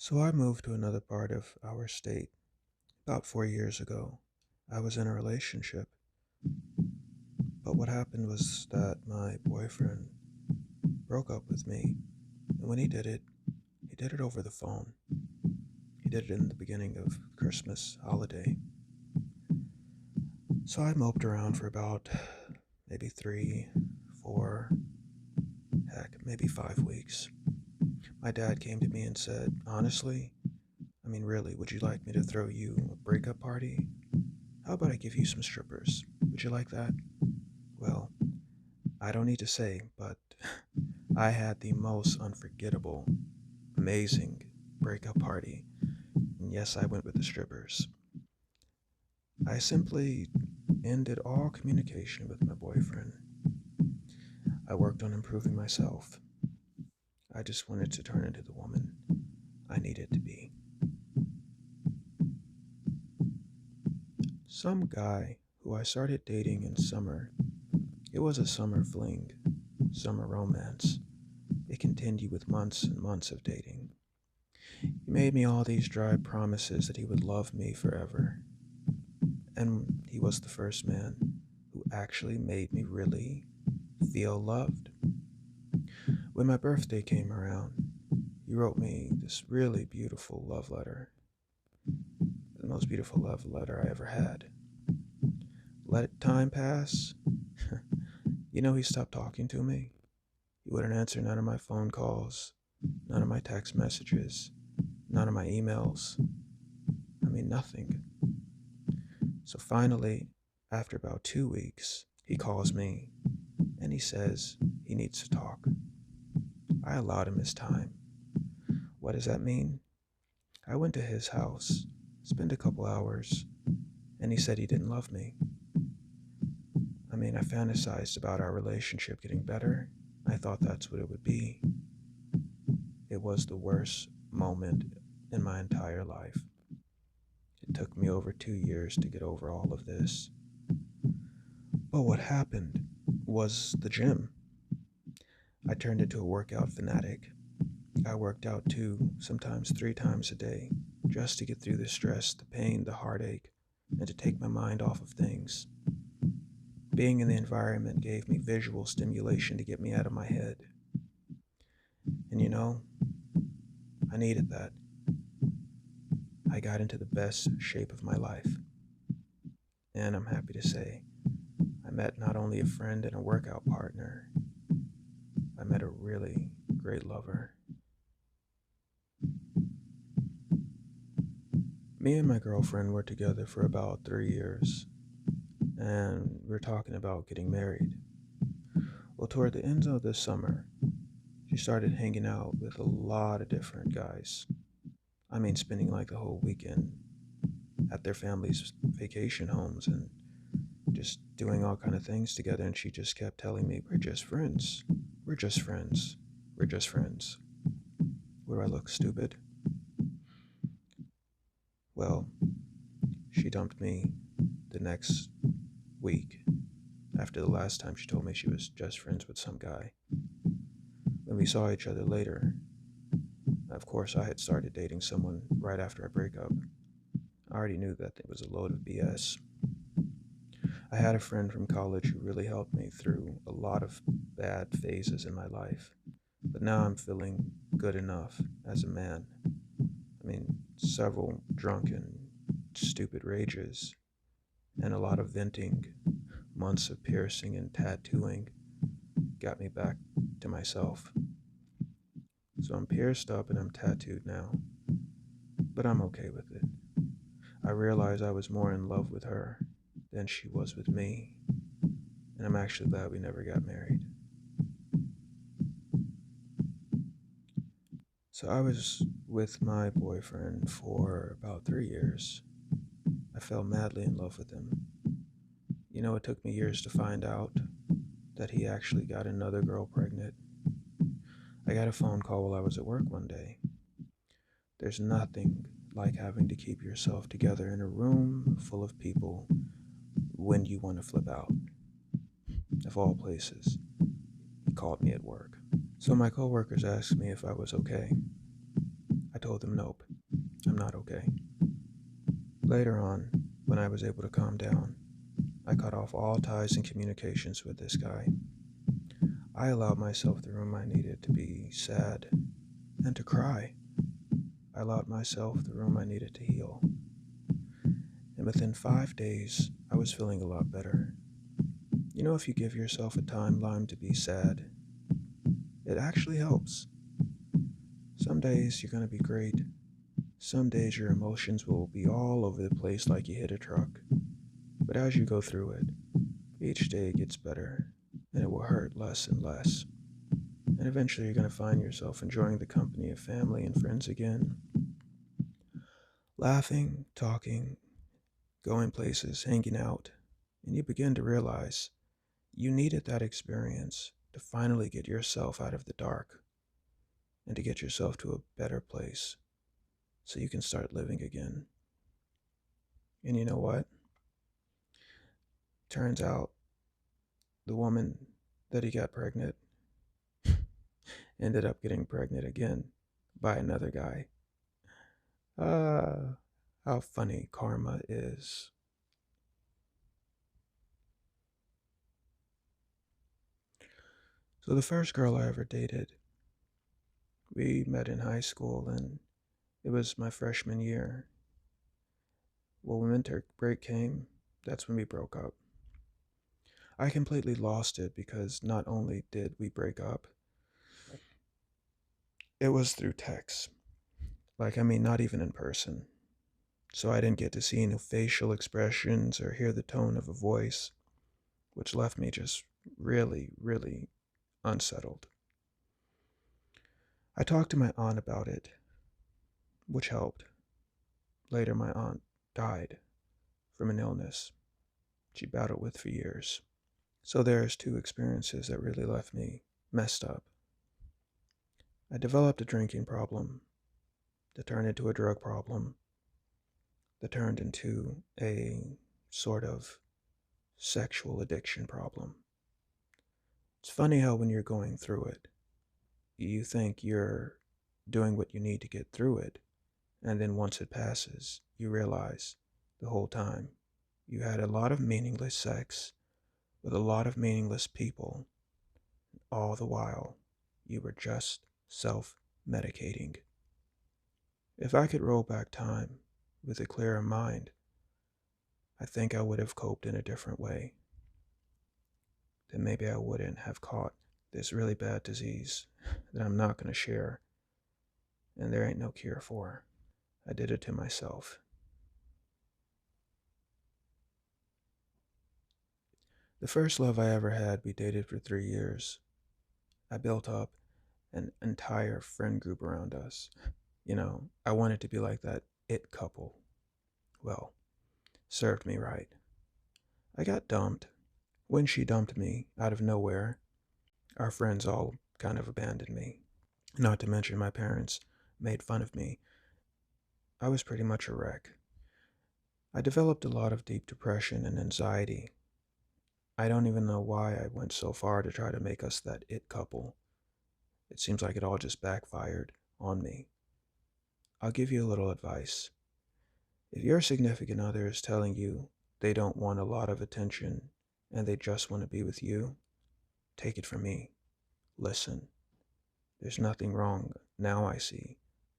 So I moved to another part of our state about 4 years ago. I was in a relationship, but what happened was that my boyfriend broke up with me, and when he did it over the phone. He did it in the beginning of Christmas holiday. So I moped around for about maybe 3, 4, heck, maybe 5 weeks. My dad came to me and said, honestly, really, would you like me to throw you a breakup party? How about I give you some strippers? Would you like that? Well, I don't need to say, but I had the most unforgettable, amazing breakup party. And yes, I went with the strippers. I simply ended all communication with my boyfriend. I worked on improving myself. I just wanted to turn into the woman I needed to be. Some guy who I started dating in summer. It was a summer fling, summer romance. It continued with months and months of dating. He made me all these dry promises that he would love me forever. And he was the first man who actually made me really feel loved. When my birthday came around, he wrote me this really beautiful love letter. The most beautiful love letter I ever had. Let time pass. He stopped talking to me. He wouldn't answer none of my phone calls, none of my text messages, none of my emails. Nothing. So finally, after about 2 weeks, he calls me and he says he needs to talk. I allowed him his time. What does that mean? I went to his house, spent a couple hours, and he said he didn't love me. I fantasized about our relationship getting better. I thought that's what it would be. It was the worst moment in my entire life. It took me over 2 years to get over all of this. But what happened was the gym. I turned into a workout fanatic. I worked out 2, sometimes 3 times a day, just to get through the stress, the pain, the heartache, and to take my mind off of things. Being in the environment gave me visual stimulation to get me out of my head. And I needed that. I got into the best shape of my life. And I'm happy to say, I met not only a friend and a workout partner, I met a really great lover. Me and my girlfriend were together for about 3 years, and we were talking about getting married. Well, toward the end of this summer, she started hanging out with a lot of different guys. Spending like the whole weekend at their families' vacation homes and just doing all kind of things together. And she just kept telling me, we're just friends. We're just friends. We're just friends. Where I look stupid? Well, she dumped me the next week after the last time she told me she was just friends with some guy. When we saw each other later, of course, I had started dating someone right after our breakup. I already knew that it was a load of BS. I had a friend from college who really helped me through a lot of bad phases in my life. But now I'm feeling good enough as a man. Several drunken, stupid rages, and a lot of venting, months of piercing and tattooing got me back to myself. So I'm pierced up and I'm tattooed now, but I'm okay with it. I realized I was more in love with her than she was with me, and I'm actually glad we never got married. So I was with my boyfriend for about 3 years. I fell madly in love with him. It took me years to find out that he actually got another girl pregnant. I got a phone call while I was at work one day. There's nothing like having to keep yourself together in a room full of people when you want to flip out. Of all places, he called me at work. So my coworkers asked me if I was okay. I told them nope, I'm not okay. Later on, when I was able to calm down, I cut off all ties and communications with this guy. I allowed myself the room I needed to be sad and to cry. I allowed myself the room I needed to heal. And within 5 days, I was feeling a lot better. You know, if you give yourself a timeline to be sad, it actually helps. Some days you're going to be great. Some days your emotions will be all over the place like you hit a truck. But as you go through it, each day gets better, and it will hurt less and less. And eventually you're going to find yourself enjoying the company of family and friends again. Laughing, talking, going places, hanging out. And you begin to realize you needed that experience to finally get yourself out of the dark and to get yourself to a better place so you can start living again. And you know what? Turns out the woman that he got pregnant ended up getting pregnant again by another guy. How funny karma is. So the first girl I ever dated, we met in high school and it was my freshman year. Well, when winter break came, that's when we broke up. I completely lost it because not only did we break up, it was through text. Not even in person. So I didn't get to see any facial expressions or hear the tone of a voice, which left me just really, really unsettled. I talked to my aunt about it, which helped. Later, my aunt died from an illness she battled with for years. So there's two experiences that really left me messed up. I developed a drinking problem that turned into a drug problem that turned into a sort of sexual addiction problem. It's funny how when you're going through it, you think you're doing what you need to get through it, and then once it passes, you realize the whole time you had a lot of meaningless sex with a lot of meaningless people. All the while, you were just self-medicating. If I could roll back time with a clearer mind, I think I would have coped in a different way. Then maybe I wouldn't have caught this really bad disease that I'm not going to share, and there ain't no cure for. I did it to myself. The first love I ever had, we dated for 3 years. I built up an entire friend group around us. I wanted to be like that it couple. Well, served me right. I got dumped. When she dumped me out of nowhere, our friends all kind of abandoned me. Not to mention my parents made fun of me. I was pretty much a wreck. I developed a lot of deep depression and anxiety. I don't even know why I went so far to try to make us that it couple. It seems like it all just backfired on me. I'll give you a little advice. If your significant other is telling you they don't want a lot of attention and they just want to be with you, take it from me. Listen, there's nothing wrong, now I see,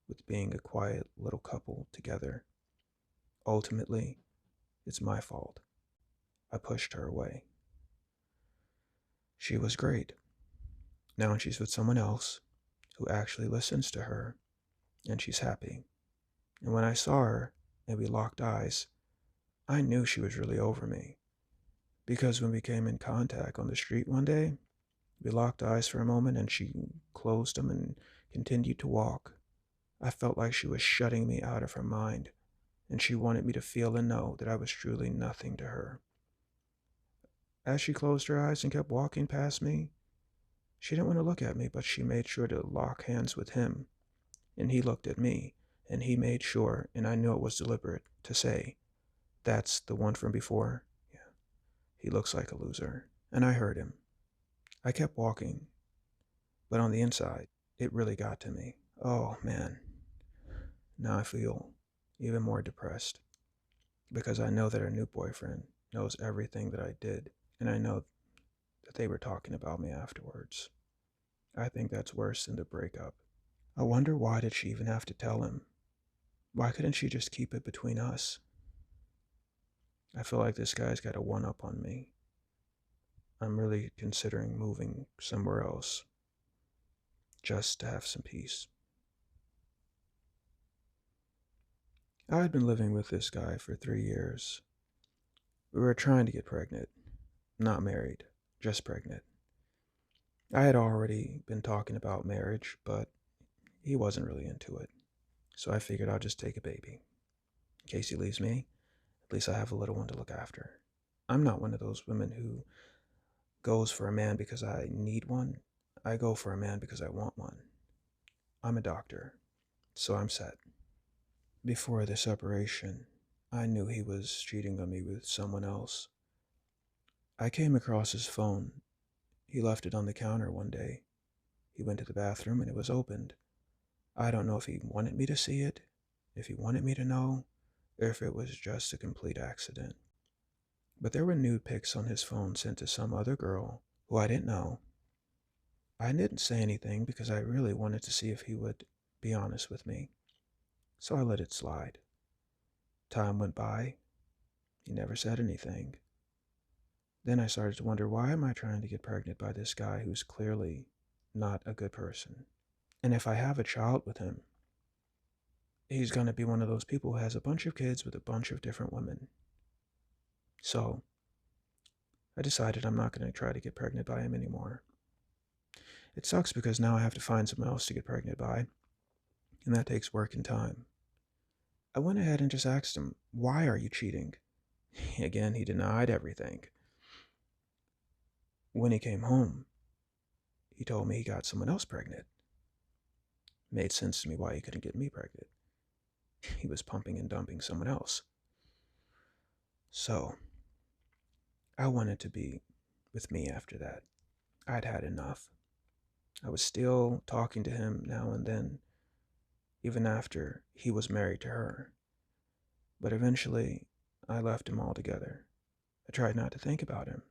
with being a quiet little couple together. Ultimately, it's my fault. I pushed her away. She was great. Now she's with someone else who actually listens to her, and she's happy. And when I saw her and we locked eyes, I knew she was really over me. Because when we came in contact on the street one day, we locked eyes for a moment and she closed them and continued to walk. I felt like she was shutting me out of her mind, and she wanted me to feel and know that I was truly nothing to her. As she closed her eyes and kept walking past me, she didn't want to look at me, but she made sure to lock hands with him. And he looked at me, and he made sure, and I knew it was deliberate, to say, "That's the one from before? Yeah, he looks like a loser." And I heard him. I kept walking, but on the inside, it really got to me. Oh, man. Now I feel even more depressed because I know that her new boyfriend knows everything that I did, and I know that they were talking about me afterwards. I think that's worse than the breakup. I wonder, why did she even have to tell him? Why couldn't she just keep it between us? I feel like this guy's got a one up on me. I'm really considering moving somewhere else just to have some peace. I had been living with this guy for 3 years. We were trying to get pregnant, not married, just pregnant. I had already been talking about marriage, but he wasn't really into it. So I figured I'll just take a baby. In case he leaves me, at least I have a little one to look after. I'm not one of those women who goes for a man because I need one. I go for a man because I want one. I'm a doctor, so I'm set. Before the separation, I knew he was cheating on me with someone else. I came across his phone. He left it on the counter one day. He went to the bathroom and it was opened. I don't know if he wanted me to see it, if he wanted me to know, or if it was just a complete accident. But there were nude pics on his phone sent to some other girl who I didn't know. I didn't say anything because I really wanted to see if he would be honest with me. So I let it slide. Time went by. He never said anything. Then I started to wonder, why am I trying to get pregnant by this guy who's clearly not a good person? And if I have a child with him, he's going to be one of those people who has a bunch of kids with a bunch of different women. So I decided I'm not going to try to get pregnant by him anymore. It sucks because now I have to find someone else to get pregnant by, and that takes work and time. I went ahead and just asked him, why are you cheating? Again, he denied everything. When he came home, he told me he got someone else pregnant. Made sense to me why he couldn't get me pregnant. He was pumping and dumping someone else. So, I wanted to be with me after that. I'd had enough. I was still talking to him now and then, even after he was married to her. But eventually, I left him altogether. I tried not to think about him.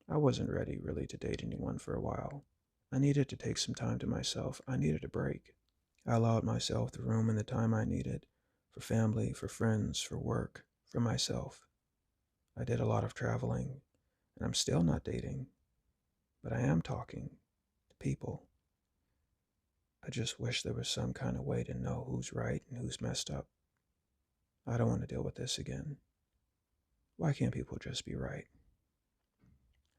I wasn't ready really to date anyone for a while. I needed to take some time to myself. I needed a break. I allowed myself the room and the time I needed for family, for friends, for work, for myself. I did a lot of traveling, and I'm still not dating, but I am talking to people. I just wish there was some kind of way to know who's right and who's messed up. I don't want to deal with this again. Why can't people just be right?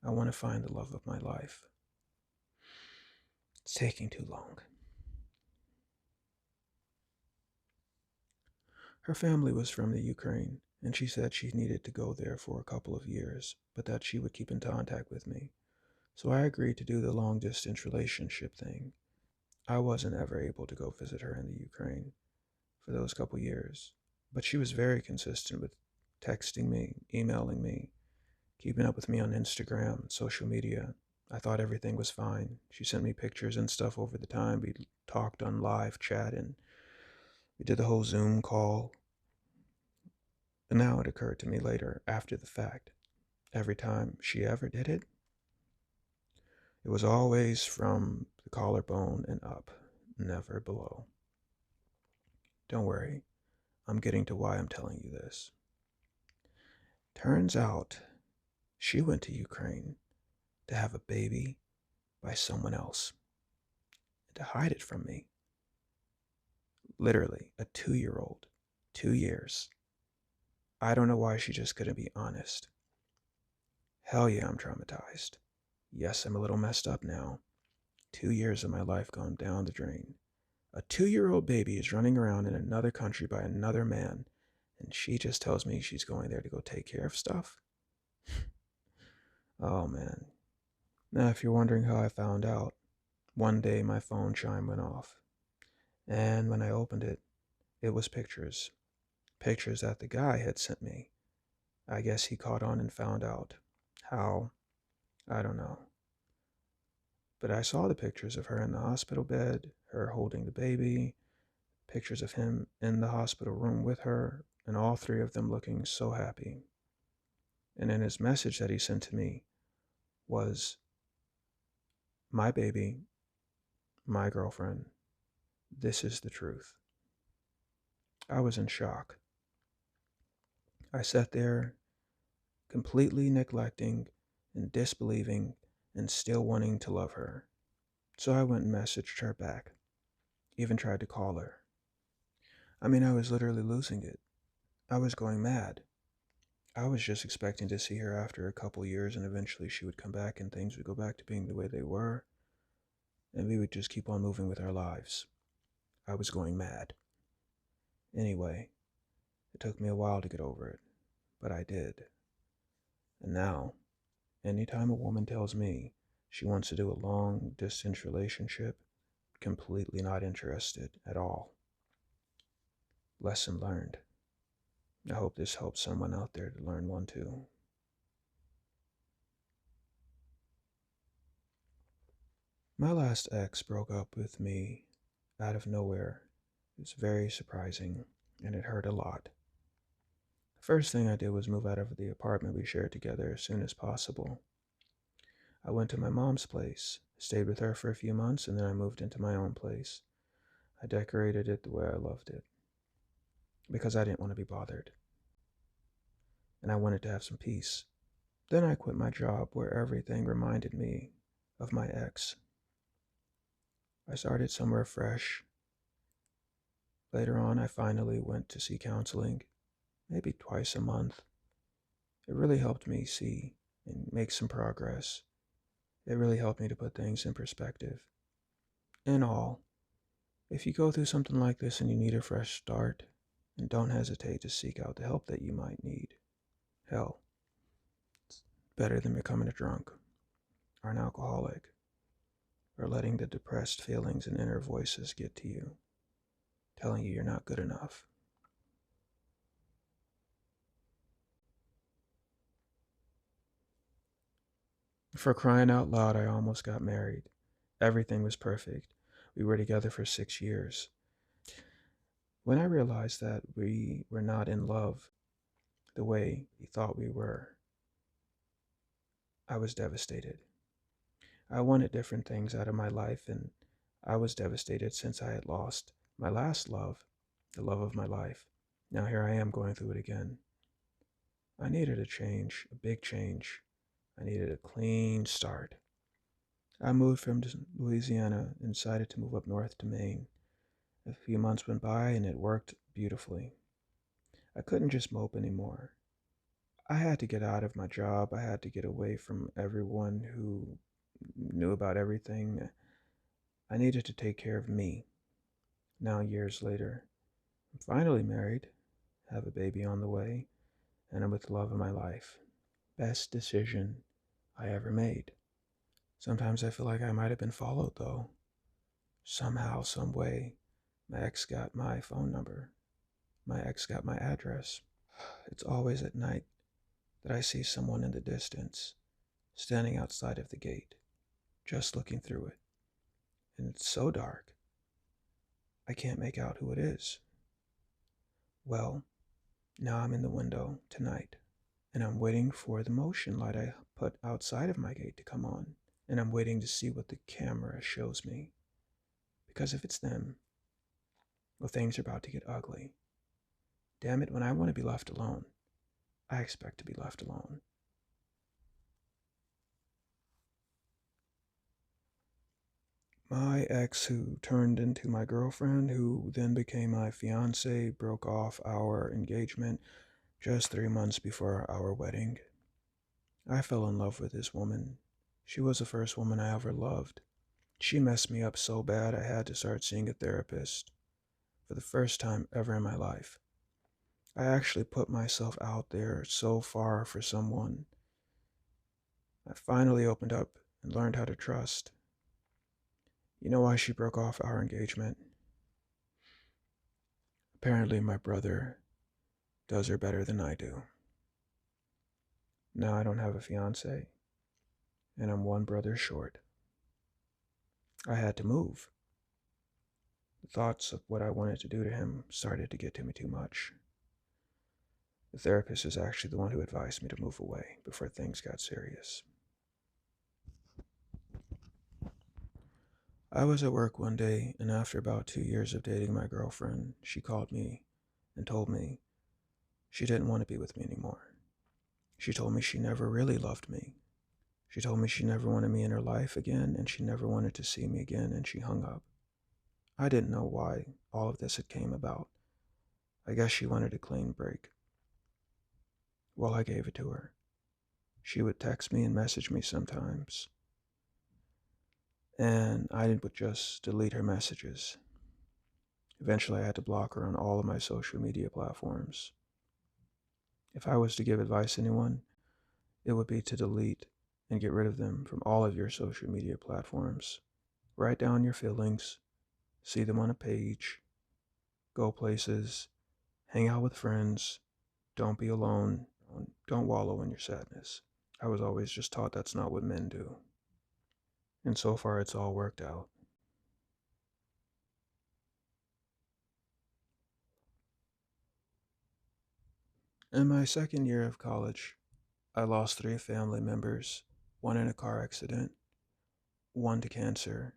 I want to find the love of my life. It's taking too long. Her family was from the Ukraine, and she said she needed to go there for a couple of years, but that she would keep in contact with me. So I agreed to do the long distance relationship thing. I wasn't ever able to go visit her in the Ukraine for those couple years, but she was very consistent with texting me, emailing me, keeping up with me on Instagram and social media. I thought everything was fine. She sent me pictures and stuff over the time. We talked on live chat and we did the whole Zoom call. And now it occurred to me later, after the fact, every time she ever did it, it was always from the collarbone and up, never below. Don't worry, I'm getting to why I'm telling you this. Turns out she went to Ukraine to have a baby by someone else and to hide it from me. Literally, a 2-year-old, 2 years. I don't know why she just couldn't be honest. Hell yeah, I'm traumatized. Yes, I'm a little messed up now. 2 years of my life gone down the drain. A 2-year-old baby is running around in another country by another man, and she just tells me she's going there to go take care of stuff? Oh man. Now, if you're wondering how I found out, one day my phone chime went off. And when I opened it, it was pictures. Pictures that the guy had sent me. I guess he caught on and found out. How? I don't know. But I saw the pictures of her in the hospital bed, her holding the baby, pictures of him in the hospital room with her, and all three of them looking so happy. And in his message that he sent to me was, "My baby, my girlfriend, this is the truth." I was in shock. I sat there completely neglecting and disbelieving and still wanting to love her. So I went and messaged her back, even tried to call her. I mean, I was literally losing it. I was going mad. I was just expecting to see her after a couple years, and eventually she would come back and things would go back to being the way they were, and we would just keep on moving with our lives. I was going mad. Anyway, it took me a while to get over it, but I did. And now, anytime a woman tells me she wants to do a long distance relationship, completely not interested at all. Lesson learned. I hope this helps someone out there to learn one too. My last ex broke up with me out of nowhere. It was very surprising, and it hurt a lot. The first thing I did was move out of the apartment we shared together as soon as possible. I went to my mom's place, stayed with her for a few months, and then I moved into my own place. I decorated it the way I loved it, because I didn't want to be bothered, and I wanted to have some peace. Then I quit my job where everything reminded me of my ex. I started somewhere fresh. Later on, I finally went to see counseling, maybe twice a month. It really helped me see and make some progress. It really helped me to put things in perspective. In all, if you go through something like this and you need a fresh start, and don't hesitate to seek out the help that you might need. Hell, it's better than becoming a drunk or an alcoholic or letting the depressed feelings and inner voices get to you, telling you you're not good enough. For crying out loud, I almost got married. Everything was perfect. We were together for 6 years. When I realized that we were not in love the way we thought we were, I was devastated. I wanted different things out of my life, and I was devastated since I had lost my last love, the love of my life. Now here I am going through it again. I needed a change, a big change. I needed a clean start. I moved from Louisiana and decided to move up north to Maine. A few months went by and it worked beautifully. I couldn't just mope anymore. I had to get out of my job. I had to get away from everyone who knew about everything. I needed to take care of me. Now, years later, I'm finally married, have a baby on the way, and I'm with the love of my life. Best decision I ever made. Sometimes I feel like I might have been followed, though. Somehow, some way, my ex got my phone number. My ex got my address. It's always at night that I see someone in the distance, standing outside of the gate, just looking through it. And it's so dark, I can't make out who it is. Well, now I'm in the window tonight, and I'm waiting for the motion light I put outside of my gate to come on, and I'm waiting to see what the camera shows me. Because if it's them, well, things are about to get ugly. Damn it, when I want to be left alone, I expect to be left alone. My ex, who turned into my girlfriend, who then became my fiance, broke off our engagement just 3 months before our wedding. I fell in love with this woman. She was the first woman I ever loved. She messed me up so bad I had to start seeing a therapist for the first time ever in my life. I actually put myself out there so far for someone. I finally opened up and learned how to trust. You know why she broke off our engagement? Apparently, my brother does her better than I do. Now I don't have a fiance, and I'm one brother short. I had to move. The thoughts of what I wanted to do to him started to get to me too much. The therapist is actually the one who advised me to move away before things got serious. I was at work one day, and after about 2 years of dating my girlfriend, she called me and told me she didn't want to be with me anymore. She told me she never really loved me. She told me she never wanted me in her life again, and she never wanted to see me again, and she hung up. I didn't know why all of this had came about. I guess she wanted a clean break. Well, I gave it to her. She would text me and message me sometimes, and I would just delete her messages. Eventually, I had to block her on all of my social media platforms. If I was to give advice to anyone, it would be to delete and get rid of them from all of your social media platforms. Write down your feelings, see them on a page, go places, hang out with friends, don't be alone, don't wallow in your sadness. I was always just taught that's not what men do. And so far, it's all worked out. In my second year of college, I lost three family members, one in a car accident, one to cancer,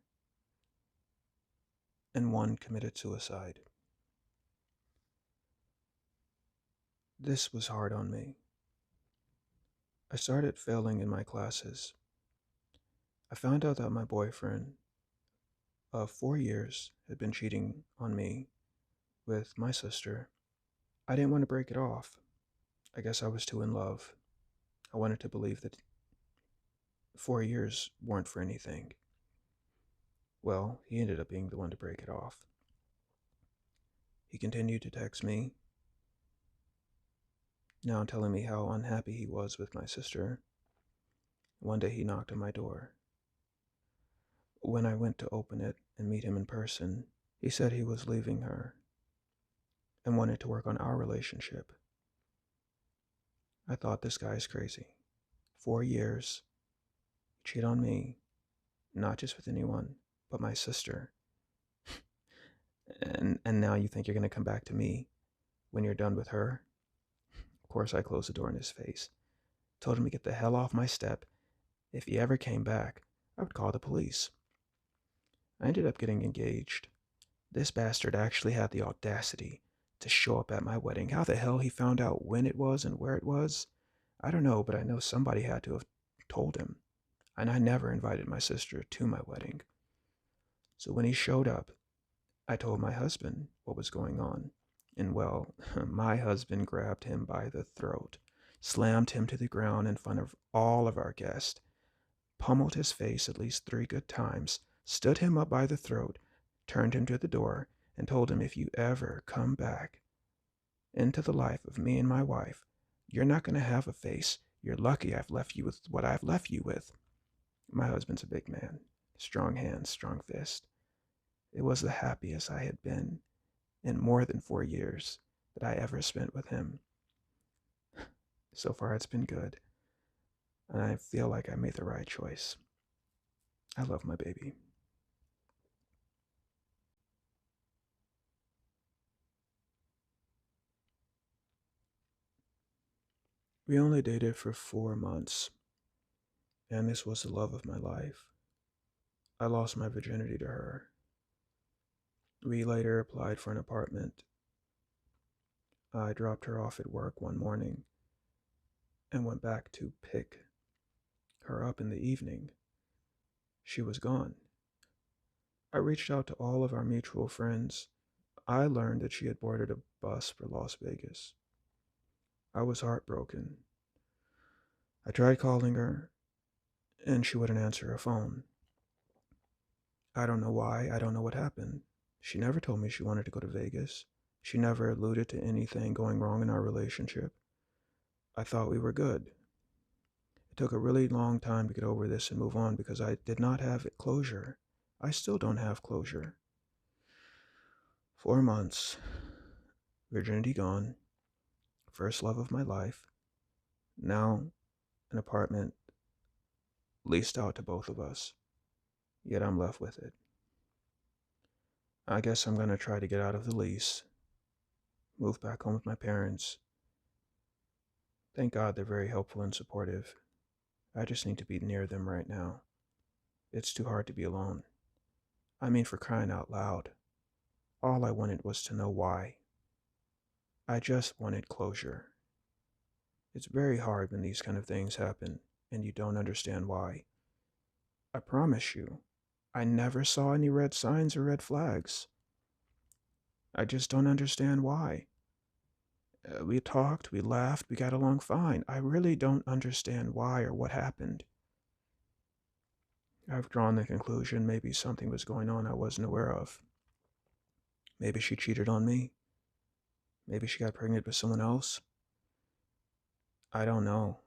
and one committed suicide. This was hard on me. I started failing in my classes. I found out that my boyfriend of 4 years had been cheating on me with my sister. I didn't want to break it off. I guess I was too in love. I wanted to believe that 4 years weren't for anything. Well, he ended up being the one to break it off. He continued to text me, now telling me how unhappy he was with my sister. One day he knocked on my door. When I went to open it and meet him in person, he said he was leaving her and wanted to work on our relationship. I thought, this guy is crazy. 4 years, cheat on me, not just with anyone, but my sister. And now you think you're going to come back to me when you're done with her? Of course, I closed the door in his face, told him to get the hell off my step. If he ever came back, I would call the police. I ended up getting engaged. This bastard actually had the audacity to show up at my wedding. How the hell he found out when it was and where it was, I don't know, but I know somebody had to have told him. And I never invited my sister to my wedding. So when he showed up, I told my husband what was going on. And well, my husband grabbed him by the throat, slammed him to the ground in front of all of our guests, pummeled his face at least 3 good times, stood him up by the throat, turned him to the door, and told him, if you ever come back into the life of me and my wife, you're not going to have a face. You're lucky I've left you with what I've left you with. My husband's a big man, strong hands, strong fist. It was the happiest I had been in more than 4 years that I ever spent with him. So far, it's been good, and I feel like I made the right choice. I love my baby. We only dated for 4 months, and this was the love of my life. I lost my virginity to her. We later applied for an apartment. I dropped her off at work one morning and went back to pick her up in the evening. She was gone. I reached out to all of our mutual friends. I learned that she had boarded a bus for Las Vegas. I was heartbroken. I tried calling her, and she wouldn't answer her phone. I don't know why, I don't know what happened. She never told me she wanted to go to Vegas. She never alluded to anything going wrong in our relationship. I thought we were good. It took a really long time to get over this and move on because I did not have closure. I still don't have closure. 4 months, virginity gone, first love of my life, now an apartment leased out to both of us, yet I'm left with it. I guess I'm gonna try to get out of the lease, move back home with my parents. Thank God they're very helpful and supportive. I just need to be near them right now. It's too hard to be alone. I mean, for crying out loud. All I wanted was to know why. I just wanted closure. It's very hard when these kind of things happen and you don't understand why. I promise you, I never saw any red signs or red flags. I just don't understand why. We talked, we laughed, we got along fine. I really don't understand why or what happened. I've drawn the conclusion maybe something was going on I wasn't aware of. Maybe she cheated on me. Maybe she got pregnant with someone else. I don't know.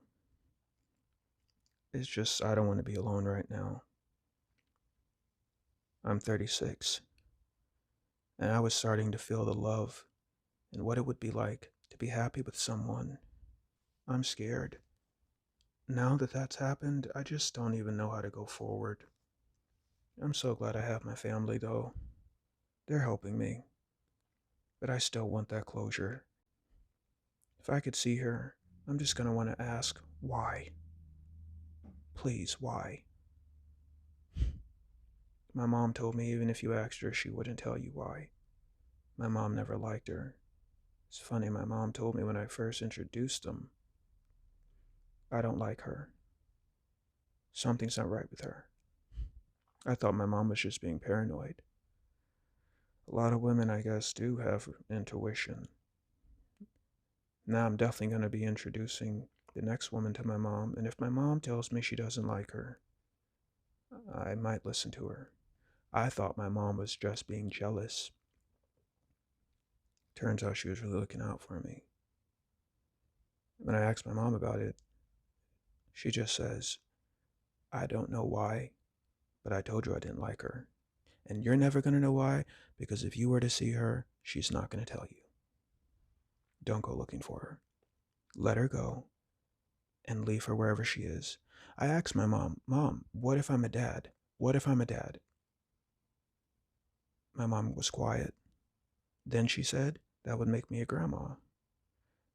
It's just I don't want to be alone right now. I'm 36, and I was starting to feel the love and what it would be like to be happy with someone. I'm scared. Now that that's happened, I just don't even know how to go forward. I'm so glad I have my family, though. They're helping me, but I still want that closure. If I could see her, I'm just gonna want to ask, why? Please, why? My mom told me even if you asked her, she wouldn't tell you why. My mom never liked her. It's funny, my mom told me when I first introduced them, I don't like her. Something's not right with her. I thought my mom was just being paranoid. A lot of women, I guess, do have intuition. Now I'm definitely going to be introducing the next woman to my mom, and if my mom tells me she doesn't like her, I might listen to her. I thought my mom was just being jealous. Turns out she was really looking out for me. When I asked my mom about it, she just says, I don't know why, but I told you I didn't like her. And you're never going to know why, because if you were to see her, she's not going to tell you. Don't go looking for her. Let her go and leave her wherever she is. I asked my mom, Mom, what if I'm a dad? What if I'm a dad? My mom was quiet. Then she said, that would make me a grandma.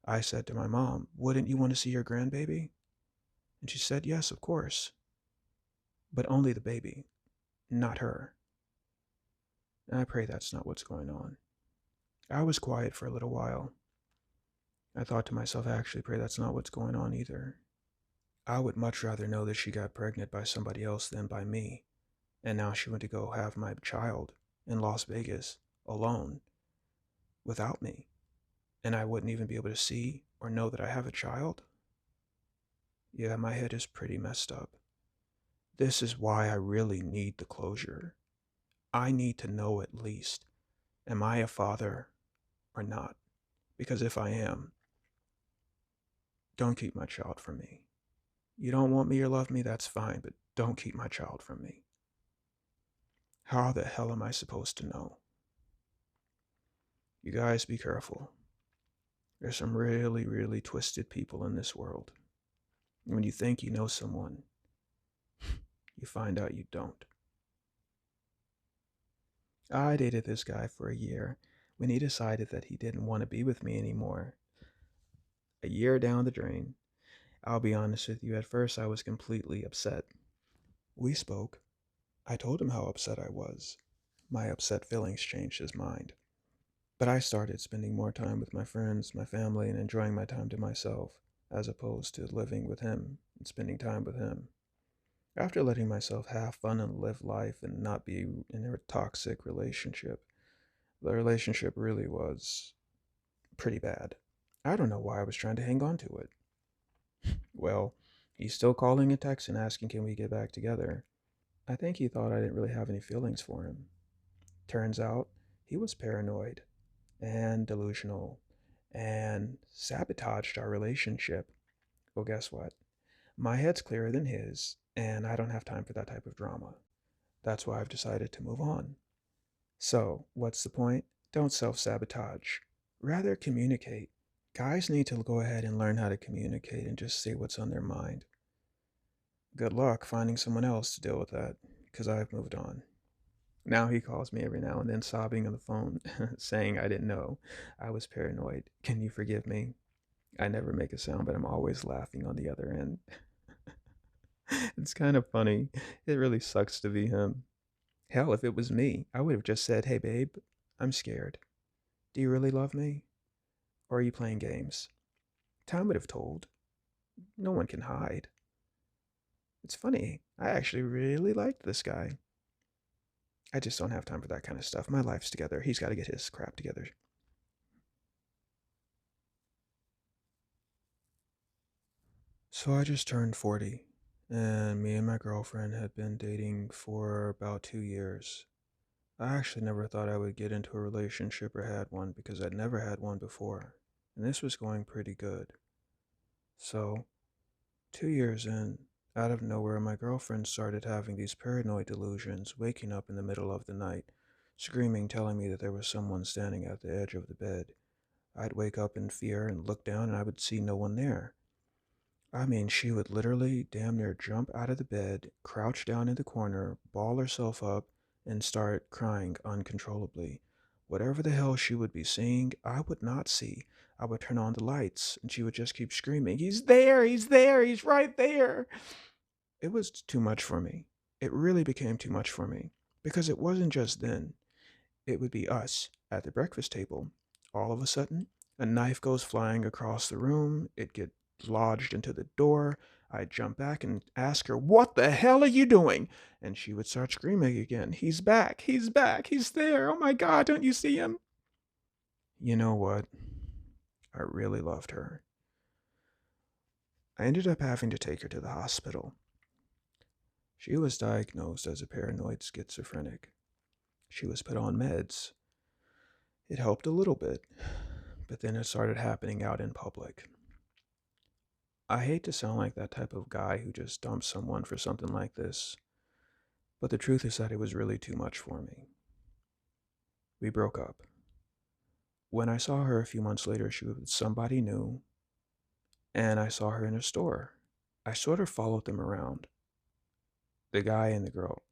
I said to my mom, wouldn't you want to see your grandbaby? And she said, yes, of course. But only the baby, not her. And I pray that's not what's going on. I was quiet for a little while. I thought to myself, I actually pray that's not what's going on either. I would much rather know that she got pregnant by somebody else than by me. And now she went to go have my child in Las Vegas alone without me. And I wouldn't even be able to see or know that I have a child. Yeah, my head is pretty messed up. This is why I really need the closure. I need to know at least, am I a father or not? Because if I am, don't keep my child from me. You don't want me or love me, that's fine, but don't keep my child from me. How the hell am I supposed to know? You guys be careful. There's some really, really twisted people in this world. When you think you know someone, you find out you don't. I dated this guy for a year when he decided that he didn't want to be with me anymore. A year down the drain. I'll be honest with you, at first I was completely upset. We spoke. I told him how upset I was. My upset feelings changed his mind. But I started spending more time with my friends, my family, and enjoying my time to myself, as opposed to living with him and spending time with him. After letting myself have fun and live life and not be in a toxic relationship, the relationship really was pretty bad. I don't know why I was trying to hang on to it. Well, he's still calling and texting asking can we get back together. I think he thought I didn't really have any feelings for him. Turns out he was paranoid and delusional and sabotaged our relationship. Well, guess what? My head's clearer than his, and I don't have time for that type of drama. That's why I've decided to move on. So, what's the point? Don't self-sabotage. Rather, communicate. Guys need to go ahead and learn how to communicate and just say what's on their mind. Good luck finding someone else to deal with that, because I've moved on. Now he calls me every now and then, sobbing on the phone, saying I didn't know. I was paranoid. Can you forgive me? I never make a sound, but I'm always laughing on the other end. It's kind of funny. It really sucks to be him. Hell, if it was me, I would have just said, hey, babe, I'm scared. Do you really love me? Or are you playing games? Time would have told. No one can hide. It's funny. I actually really liked this guy. I just don't have time for that kind of stuff. My life's together. He's got to get his crap together. So I just turned 40, and me and my girlfriend had been dating for about 2 years. I actually never thought I would get into a relationship or had one because I'd never had one before, and this was going pretty good. So, 2 years in, out of nowhere, my girlfriend started having these paranoid delusions, waking up in the middle of the night, screaming, telling me that there was someone standing at the edge of the bed. I'd wake up in fear and look down, and I would see no one there. I mean, she would literally damn near jump out of the bed, crouch down in the corner, ball herself up, and start crying uncontrollably. Whatever the hell she would be seeing, I would not see. I would turn on the lights, and she would just keep screaming, he's there, he's there, he's right there. It was too much for me. It really became too much for me. Because it wasn't just then, it would be us at the breakfast table. All of a sudden, a knife goes flying across the room. It gets lodged into the door. I'd jump back and ask her, what the hell are you doing? And she would start screaming again, he's back, he's back, he's there. Oh my God, don't you see him? You know what? I really loved her. I ended up having to take her to the hospital. She was diagnosed as a paranoid schizophrenic. She was put on meds. It helped a little bit, but then it started happening out in public. I hate to sound like that type of guy who just dumps someone for something like this, but the truth is that it was really too much for me. We broke up. When I saw her a few months later, she was with somebody new, and I saw her in a store. I sort of followed them around, the guy and the girl.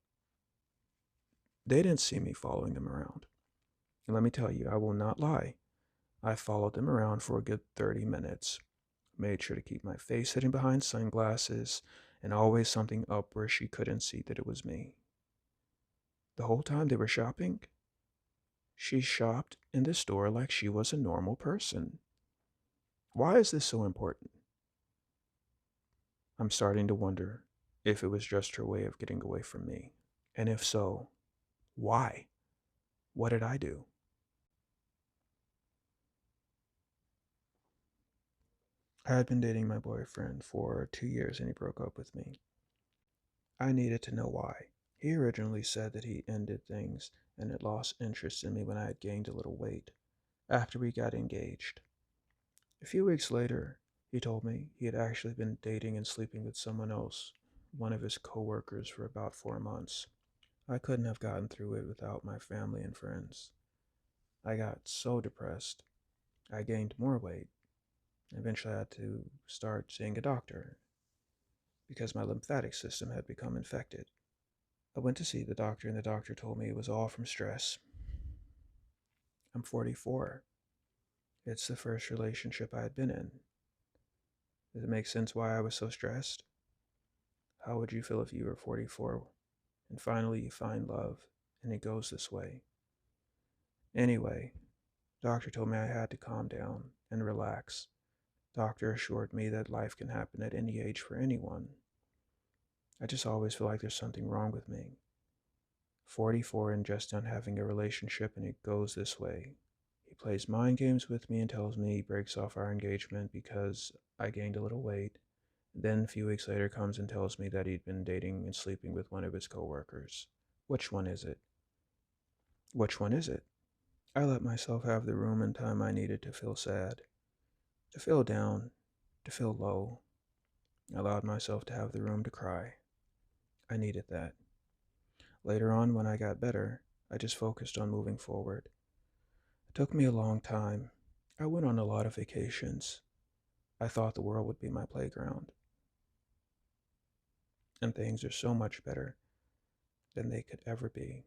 They didn't see me following them around. And let me tell you, I will not lie. I followed them around for a good 30 minutes. Made sure to keep my face hidden behind sunglasses and always something up where she couldn't see that it was me. The whole time they were shopping, she shopped in the store like she was a normal person. Why is this so important? I'm starting to wonder if it was just her way of getting away from me. And if so, why? What did I do? I had been dating my boyfriend for 2 years and he broke up with me. I needed to know why. He originally said that he ended things and had lost interest in me when I had gained a little weight after we got engaged. A few weeks later, he told me he had actually been dating and sleeping with someone else, one of his coworkers, for about 4 months. I couldn't have gotten through it without my family and friends. I got so depressed. I gained more weight. Eventually, I had to start seeing a doctor because my lymphatic system had become infected. I went to see the doctor, and the doctor told me it was all from stress. I'm 44. It's the first relationship I had been in. Does it make sense why I was so stressed? How would you feel if you were 44 and finally you find love and it goes this way? Anyway, doctor told me I had to calm down and relax. Doctor assured me that life can happen at any age for anyone. I just always feel like there's something wrong with me. 44 and just done having a relationship and it goes this way. He plays mind games with me and tells me he breaks off our engagement because I gained a little weight. Then a few weeks later comes and tells me that he'd been dating and sleeping with one of his coworkers. Which one is it? Which one is it? I let myself have the room and time I needed to feel sad, to feel down, to feel low. I allowed myself to have the room to cry. I needed that. Later on, when I got better, I just focused on moving forward. It took me a long time. I went on a lot of vacations. I thought the world would be my playground. And things are so much better than they could ever be.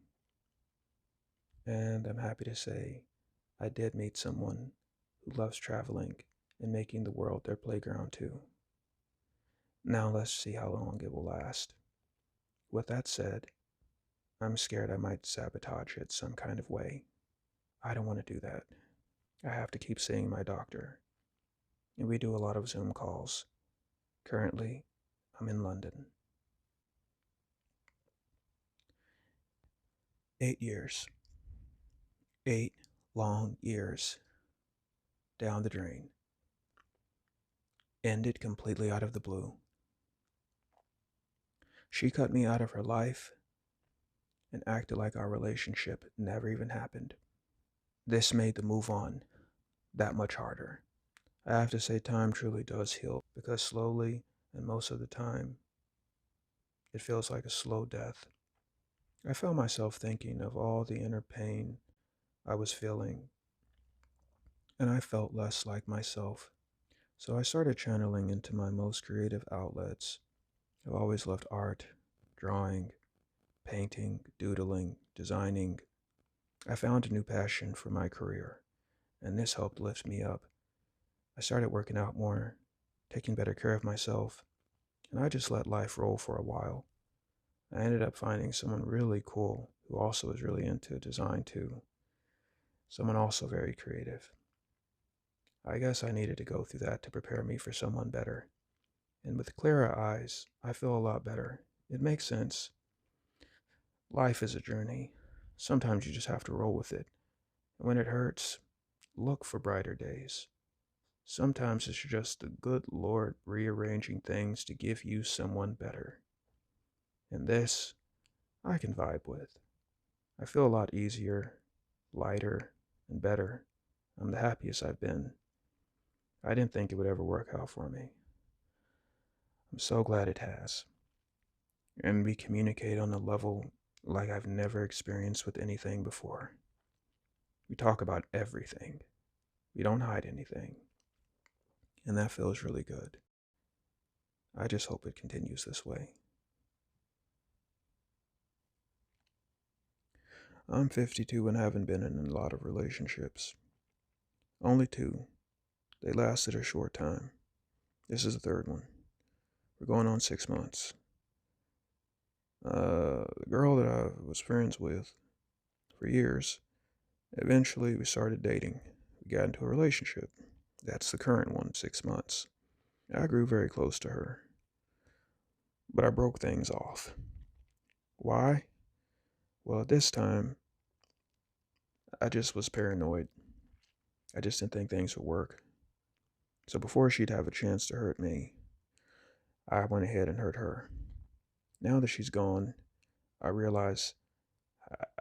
And I'm happy to say I did meet someone who loves traveling and making the world their playground too. Now let's see how long it will last. With that said, I'm scared I might sabotage it some kind of way. I don't want to do that. I have to keep seeing my doctor, and we do a lot of Zoom calls. Currently, I'm in London. 8 years. 8 long years down the drain. Ended completely out of the blue. She cut me out of her life and acted like our relationship never even happened. This made the move on that much harder. I have to say, time truly does heal because slowly, and most of the time, it feels like a slow death. I found myself thinking of all the inner pain I was feeling, and I felt less like myself. So I started channeling into my most creative outlets. I've always loved art, drawing, painting, doodling, designing. I found a new passion for my career, and this helped lift me up. I started working out more, taking better care of myself, and I just let life roll for a while. I ended up finding someone really cool who also is really into design too, someone also very creative. I guess I needed to go through that to prepare me for someone better. And with clearer eyes, I feel a lot better. It makes sense. Life is a journey. Sometimes you just have to roll with it. And when it hurts, look for brighter days. Sometimes it's just the good Lord rearranging things to give you someone better. And this, I can vibe with. I feel a lot easier, lighter, and better. I'm the happiest I've been. I didn't think it would ever work out for me. I'm so glad it has. And we communicate on a level like I've never experienced with anything before. We talk about everything. We don't hide anything. And that feels really good. I just hope it continues this way. I'm 52 and haven't been in a lot of relationships. Only two. They lasted a short time. This is the third one. We're going on 6 months. The girl that I was friends with for years, eventually we started dating. We got into a relationship. That's the current one, 6 months. I grew very close to her, but I broke things off. Why? Well, at this time, I just was paranoid. I just didn't think things would work. So before she'd have a chance to hurt me, I went ahead and hurt her. Now that she's gone, I realize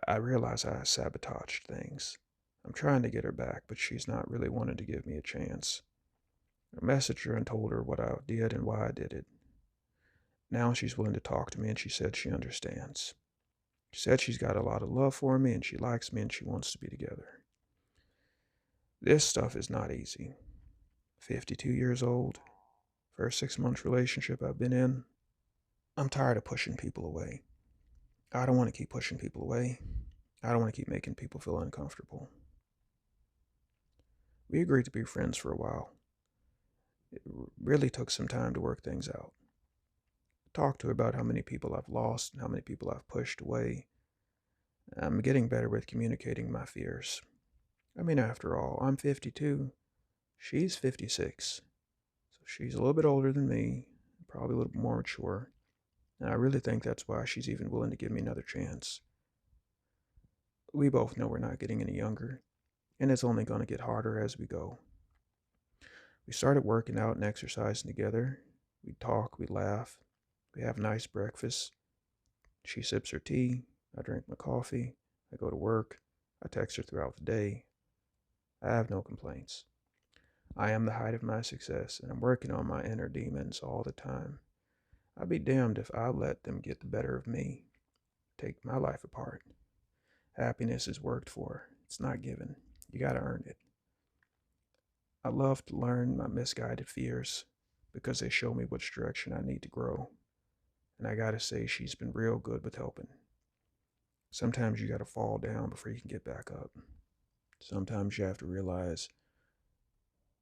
I realize I sabotaged things. I'm trying to get her back, but she's not really wanting to give me a chance. I messaged her and told her what I did and why I did it. Now she's willing to talk to me and she said she understands. She said she's got a lot of love for me and she likes me and she wants to be together. This stuff is not easy. 52 years old, first 6 months relationship I've been in. I'm tired of pushing people away. I don't want to keep pushing people away. I don't want to keep making people feel uncomfortable. We agreed to be friends for a while. It really took some time to work things out. Talked to her about how many people I've lost and how many people I've pushed away. I'm getting better with communicating my fears. I mean, after all, I'm 52. She's 56. So she's a little bit older than me, probably a little bit more mature. And I really think that's why she's even willing to give me another chance. We both know we're not getting any younger, and it's only going to get harder as we go. We started working out and exercising together. We talk, we laugh, we have nice breakfast. She sips her tea, I drink my coffee, I go to work, I text her throughout the day. I have no complaints. I am the height of my success, and I'm working on my inner demons all the time. I'd be damned if I let them get the better of me, take my life apart. Happiness is worked for, it's not given. You gotta earn it. I love to learn my misguided fears because they show me which direction I need to grow. And I gotta say, she's been real good with helping. Sometimes you gotta fall down before you can get back up. Sometimes you have to realize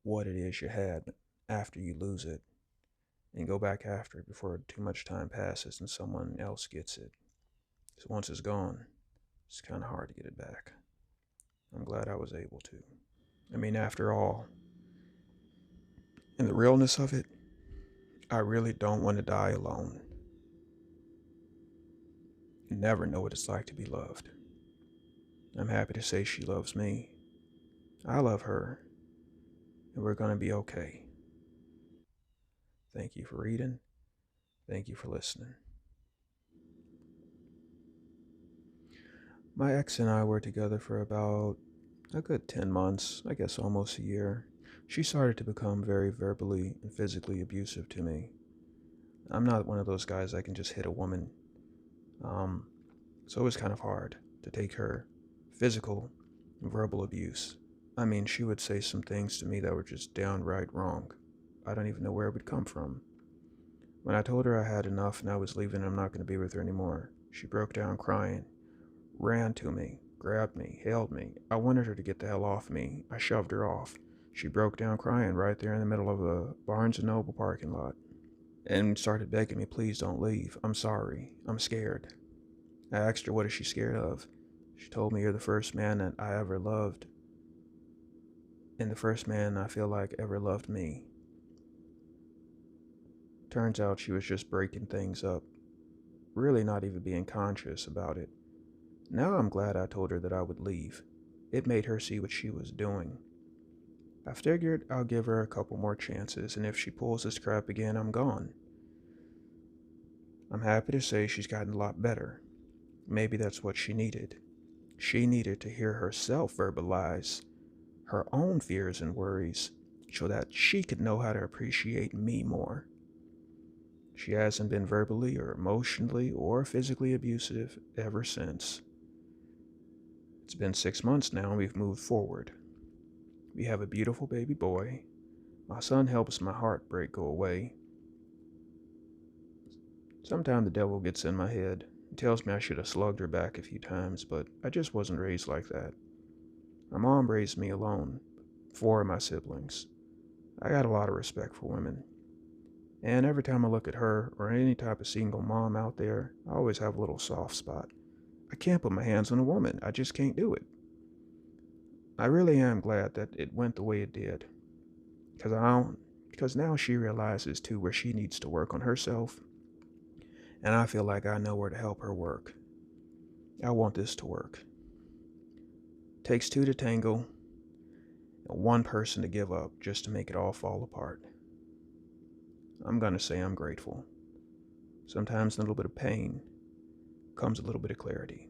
what it is you had after you lose it and go back after it before too much time passes and someone else gets it. Because once it's gone, it's kind of hard to get it back. I'm glad I was able to. I mean, after all, in the realness of it, I really don't want to die alone. Never know what it's like to be loved. I'm happy to say she loves me. I love her, and we're going to be okay. Thank you for reading. Thank you for listening. My ex and I were together for about a good 10 months, I guess almost a year. She started to become very verbally and physically abusive to me. I'm not one of those guys that can just hit a woman. Um, so it was kind of hard to take her physical and verbal abuse. I mean, she would say some things to me that were just downright wrong. I don't even know where it would come from. When I told her I had enough and I was leaving and I'm not going to be with her anymore, she broke down crying, ran to me, grabbed me, held me. I wanted her to get the hell off me. I shoved her off. She broke down crying right there in the middle of a Barnes & Noble parking lot and started begging me, please don't leave. I'm sorry. I'm scared. I asked her, what is she scared of? She told me, you're the first man that I ever loved, and the first man I feel like ever loved me. Turns out she was just breaking things up, really not even being conscious about it. Now I'm glad I told her that I would leave. It made her see what she was doing. I figured I'll give her a couple more chances, and if she pulls this crap again, I'm gone. I'm happy to say she's gotten a lot better. Maybe that's what she needed. She needed to hear herself verbalize her own fears and worries so that she could know how to appreciate me more. She hasn't been verbally or emotionally or physically abusive ever since. It's been 6 months now and we've moved forward. We have a beautiful baby boy. My son helps my heartbreak go away. Sometimes the devil gets in my head and tells me I should have slugged her back a few times, but I just wasn't raised like that. My mom raised me alone, 4 of my siblings. I got a lot of respect for women. And every time I look at her or any type of single mom out there, I always have a little soft spot. I can't put my hands on a woman. I just can't do it. I really am glad that it went the way it did. Because now she realizes too where she needs to work on herself. And I feel like I know where to help her work. I want this to work. It takes 2 to tango and 1 person to give up just to make it all fall apart. I'm going to say I'm grateful. Sometimes a little bit of pain comes a little bit of clarity.